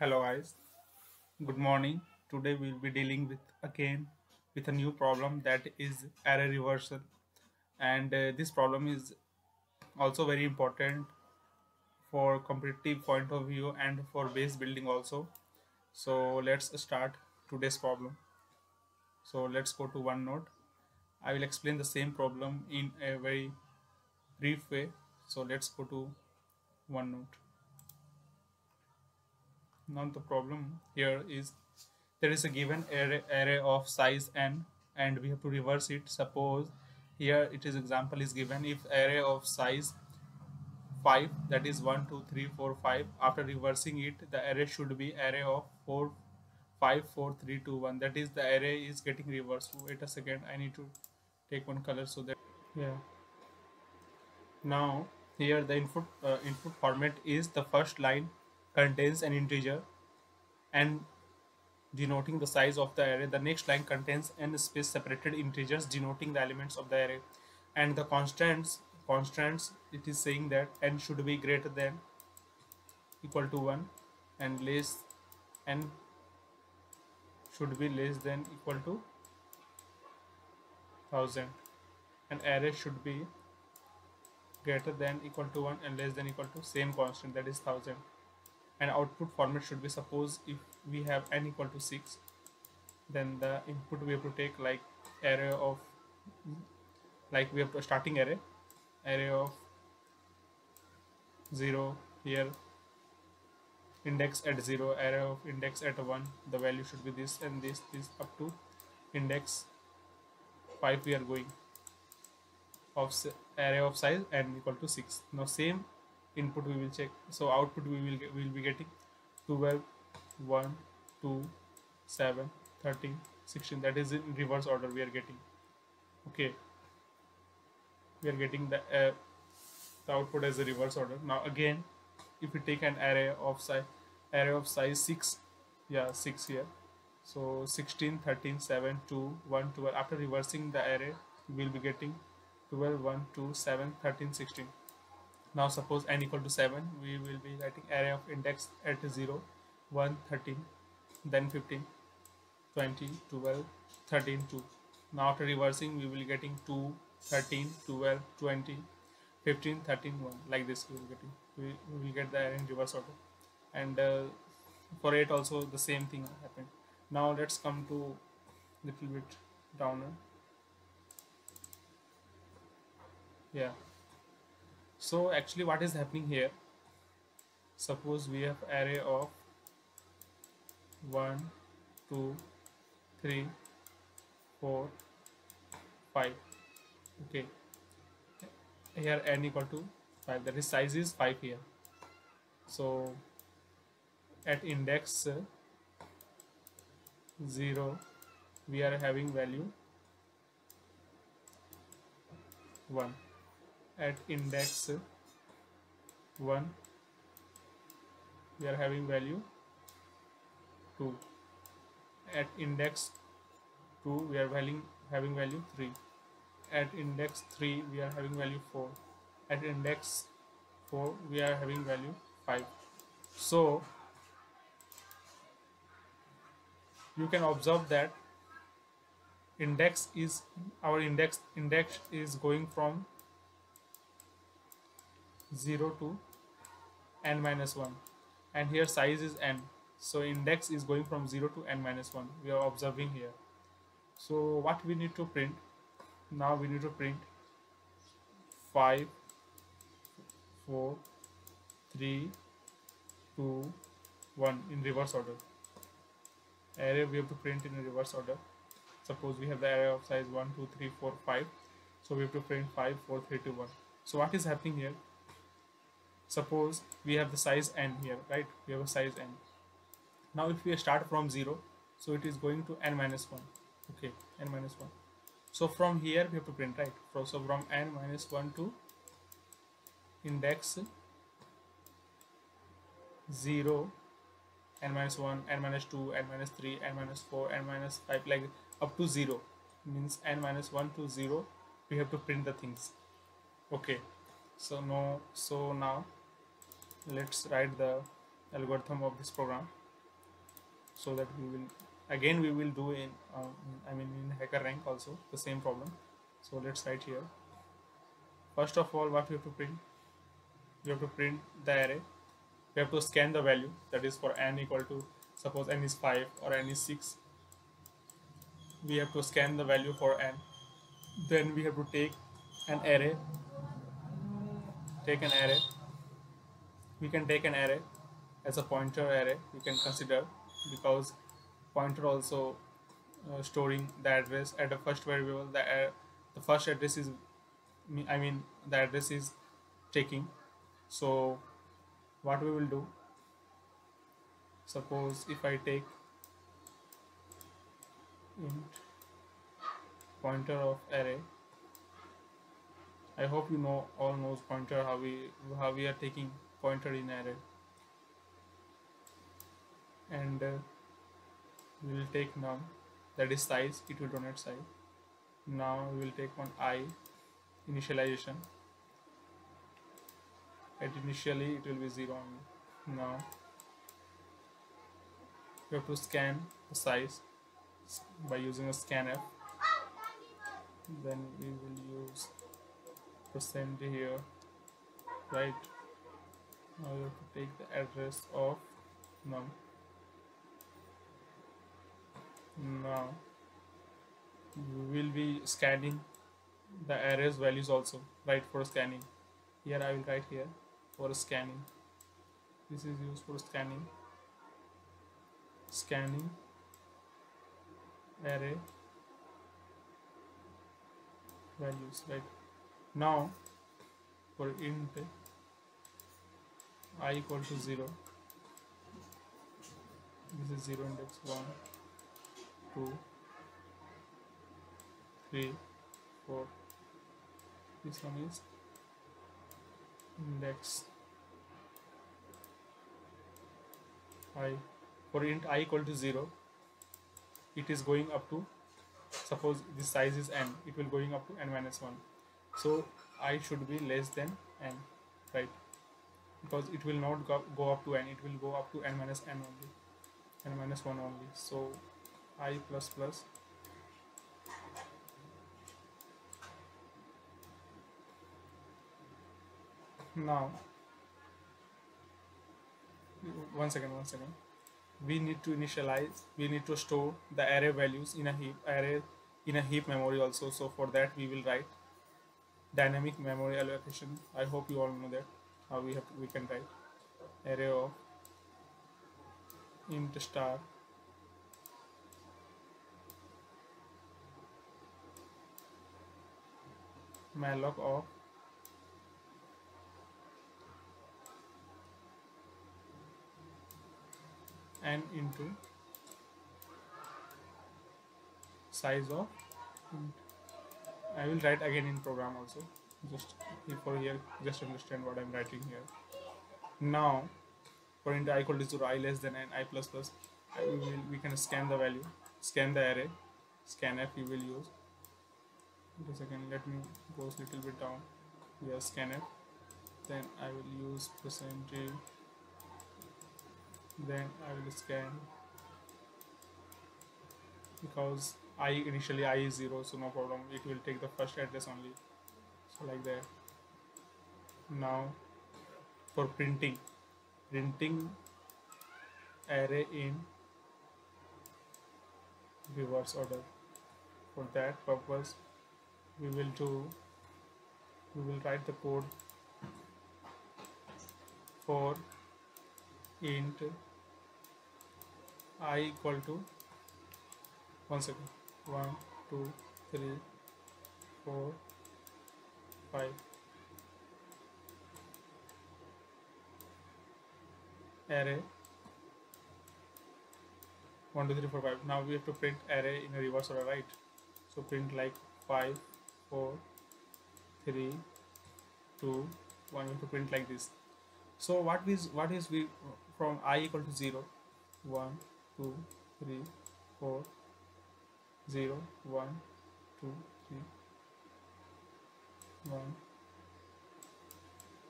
Hello guys, good morning. Today we'll be dealing with a new problem that is array reversal, and this problem is also very important for competitive point of view and for base building also. So let's start today's problem. So let's go to OneNote. I will explain the same problem in a very brief way. So let's go to OneNote. Now the problem here is there is a given array of size n and we have to reverse it. Suppose here it is example is given if array of size 5, that is 1 2 3 4 5, after reversing it the array should be array of 4 5 4 3 2 1, that is the array is getting reversed. Wait a second, I need to take one color so that yeah. Now here the input format is the first line contains an integer and denoting the size of the array. The next line contains n space separated integers denoting the elements of the array. And the constants it is saying that n should be greater than equal to 1 and less n should be less than equal to 1000, and array should be greater than equal to 1 and less than equal to same constant, that is 1000. And output format should be, suppose if we have n equal to 6, then the input we have to take like array of, like we have to starting array of 0, here index at 0, array of index at 1, the value should be this, and this up to index 5 we are going of array of size n equal to 6. Now same input we will check, so output we will be getting 12 1 2 7 13 16, that is in reverse order we are getting. Okay, we are getting the output as a reverse order. Now again, if we take an array of size 6, yeah 6 here, so 16 13 7 2 1 12, after reversing the array we will be getting 12 1 2 7 13 16. Now suppose n equal to 7, we will be getting array of index at 0 1 13, then 15 20 12 13 2. Now after reversing we will getting 2 13 12 20 15 13 1, like this we will getting, we will get the array in reverse order. And for 8 also the same thing happened. Now let's come to little bit downer. Yeah, so actually what is happening here, suppose we have array of 1 2 3 4 5. Okay, here n equal to 5, that is size is 5 here. So at index 0 we are having value 1, at index 1 we are having value 2, at index 2 we are having value 3, at index 3 we are having value 4, at index 4 we are having value 5. So you can observe that our index is going from 0 to n minus 1, and here size is n, so index is going from 0 to n minus 1, we are observing here. So what we need to print now, we need to print 5 4 3 2 1 in reverse order. Array we have to print in a reverse order. Suppose we have the array of size 1 2 3 4 5, so we have to print 5 4 3 2 1. So what is happening here, suppose we have the size n here, right? We have a size n. Now if we start from 0, so it is going to n minus 1. Okay, n minus 1. So from here we have to print, right? So from n minus 1 to index 0, n minus 1, n minus 2, n minus 3, n minus 4, n minus 5, like up to 0, means n minus 1 to 0 we have to print the things. Okay, so now let's write the algorithm of this program. so that we will again we will do in in HackerRank also the same problem. So let's write here. First of all, what we have to print? We have to print the array. We have to scan the value, that is for n equal to, suppose n is 5 or n is 6. We have to scan the value for n. Then we have to take an array. Take an array. We can take an array as a pointer array. We can consider, because pointer also storing the address at the first variable. The first address is the address is taking. So what we will do, suppose if I take int pointer of array, I hope you know all knows pointer, how we are taking pointer in array. And we will take num, that is size, it will donate size. Now we will take one I, initialization. At initially it will be 0 only. Now we have to scan the size by using a scanf. Then we will use percent here, right? Now we have to take the address of num. Now we will be scanning the array's values also, right? For scanning, here I will write here for scanning. This is used for scanning array values, right? Now for int I equal to 0, this is 0 index 1 2 3 4, this one is index I. For int I equal to 0, it is going up to, suppose this size is n, it will going up to n minus 1. So I should be less than n, right? Because it will not go up to n, it will go up to n minus n only, n minus 1 only. So I plus plus now one second, we need to initialize, we need to store the array values in a heap memory also. So for that we will write dynamic memory allocation. I hope you all know that how we can write array of int star malloc of n into size of int. I will write again in program also, just for here, just understand what I'm writing here. Now for int I equal to 0, I less than n, I plus plus, we can scan the value, scan the array, scanf we will use. Wait a second, let me go a little bit down. Yes, scanf. Then I will use percentage. Then I will scan, because initially I is 0, so no problem, it will take the first address only. So like that. Now for printing array in reverse order. For that purpose we will write the code for int I equal to, 1 second, 1 2 3 4 5 array 1 2 3 4 5. Now we have to print array in a reverse order, right? So print like 5 4 3 2 1. We have to print like this. So what is we from I equal to 0, 1 2 3 4 0 1 2 3 1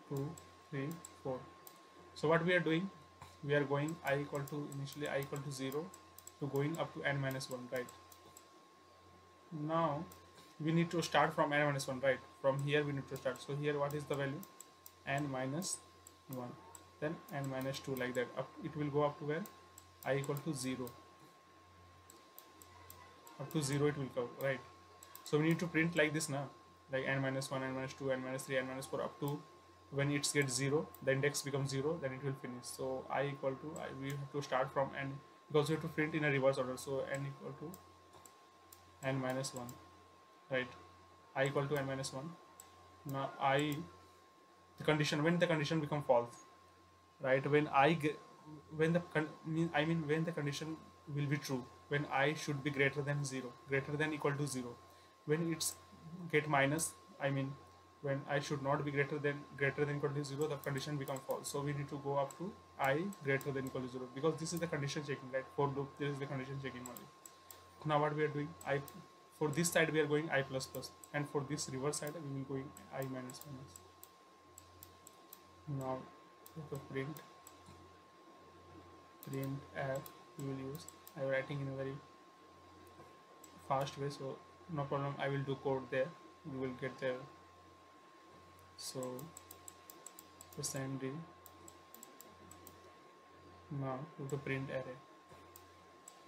2 3 4. So what we are doing, we are going I equal to initially I equal to 0 to going up to n minus 1, right? Now we need to start from n minus 1, right? From here we need to start. So here what is the value? N minus 1, then n minus 2, like that. Up it will go up to where? I equal to 0. Up to 0 it will go, right? So we need to print like this now, like n minus 1, n minus 2, n minus 3, n minus 4, up to when it gets 0, the index becomes 0, then it will finish. So I equal to we have to start from n, because we have to print in a reverse order. So n equal to n minus 1, right? I equal to n minus 1. Now the condition, when the condition become false, right? When I get, when the when the condition will be true, when I should be greater than 0, greater than equal to 0. When it's get minus, when I should not be greater than equal to 0, the condition become false. So we need to go up to I greater than equal to 0, because this is the condition checking, right? For loop, this is the condition checking only. Now what we are doing, for this side we are going I plus plus, and for this reverse side we will going I minus minus. Now to print f we will use, I am writing in a very fast way, so no problem, I will do code there, you will get there. So %d, now to print array,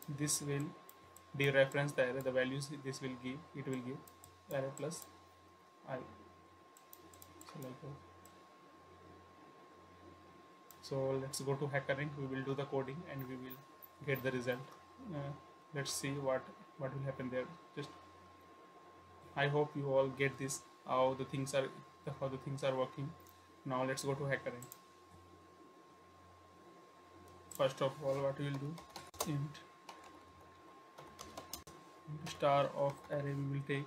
this will dereference the array, the values this will give, it will give array plus I, so like that. So let's go to HackerRank, we will do the coding and we will get the result. Let's see what will happen there. Just I hope you all get this, how the things are working. Now let's go to HackerRank. First of all, what we will do, int star of array we will take.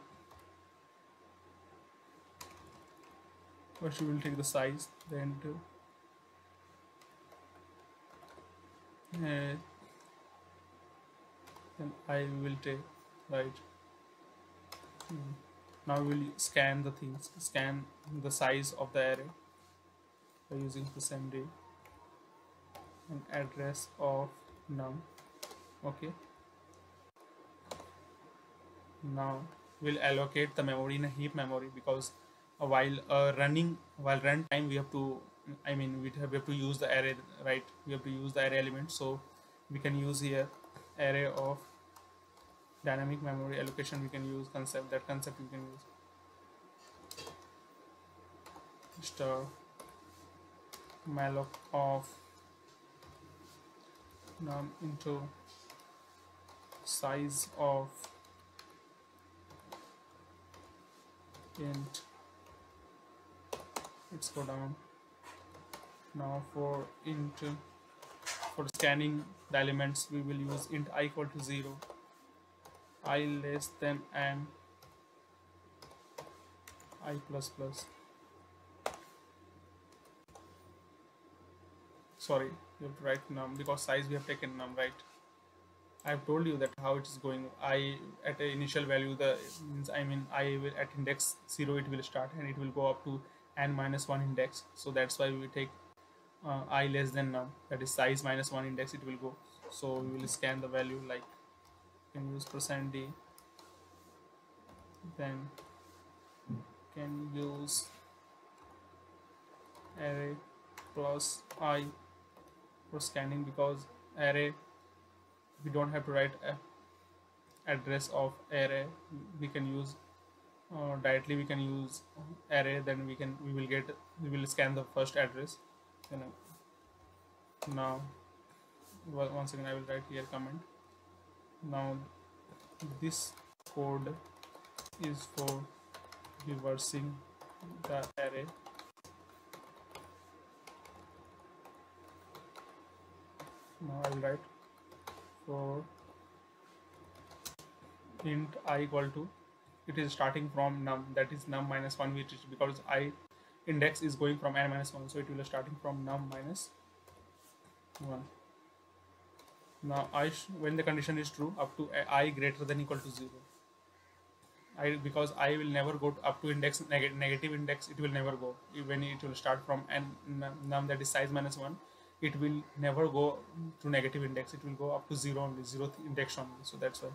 First we will take the size, then then I will take, right? Now we will scan the things, scan the size of the array by using %d and address of num. Okay, now we'll allocate the memory in a heap memory, because while run time we have to, we have to use the array, right? We have to use the array element, so we can use here array of dynamic memory allocation. We can use concept we can use star malloc of num into size of int. Let's go down. Now for int, for scanning the elements we will use int I equal to 0, I less than n, I plus plus. Sorry, you have to write num, because size we have taken num, right? I have told you that how it is going. I at a initial value, the means I will at index 0 it will start and it will go up to n minus 1 index. So that's why we take I less than num, that is size minus 1 index it will go. So we will scan the value, like can use %d, then can use array plus I for scanning, because array we don't have to write address of array, we can use directly, we can use array, then we will scan the first address. Now once again I will write here comment. Now this code is for reversing the array. Now I will write for int I equal to, it is starting from num, that is num minus 1, which is because I index is going from n minus 1, so it will be starting from num minus 1. Now when the condition is true, up to I greater than equal to 0, because I will never go up to index negative index, it will never go when it will start from n num, that is size minus 1, it will never go to negative index, it will go up to zero only, zeroth index only. So that's why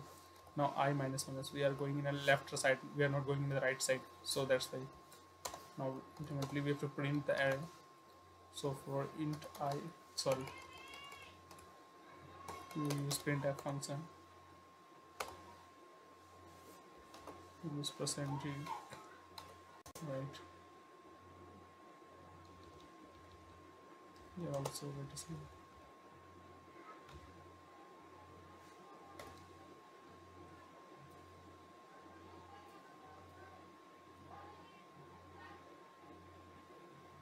now I minus minus, we are going in a left side, we are not going in the right side. So that's why now ultimately we have to print the array. So for int I, sorry, we will use printf function, we use %d, right? Here also let us see.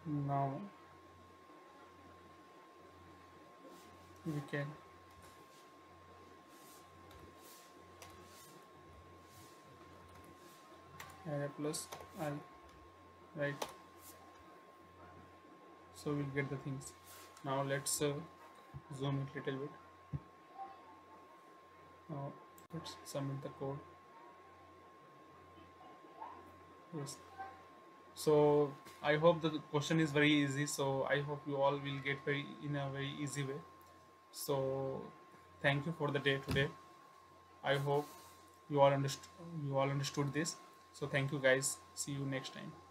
Now we can array plus I, right? So we'll get the things. Now let's zoom it little bit. Now let's submit the code. Yes. So I hope the question is very easy. So I hope you all will get very in a very easy way. So thank you for the day today. I hope you all understood this. So thank you guys. See you next time.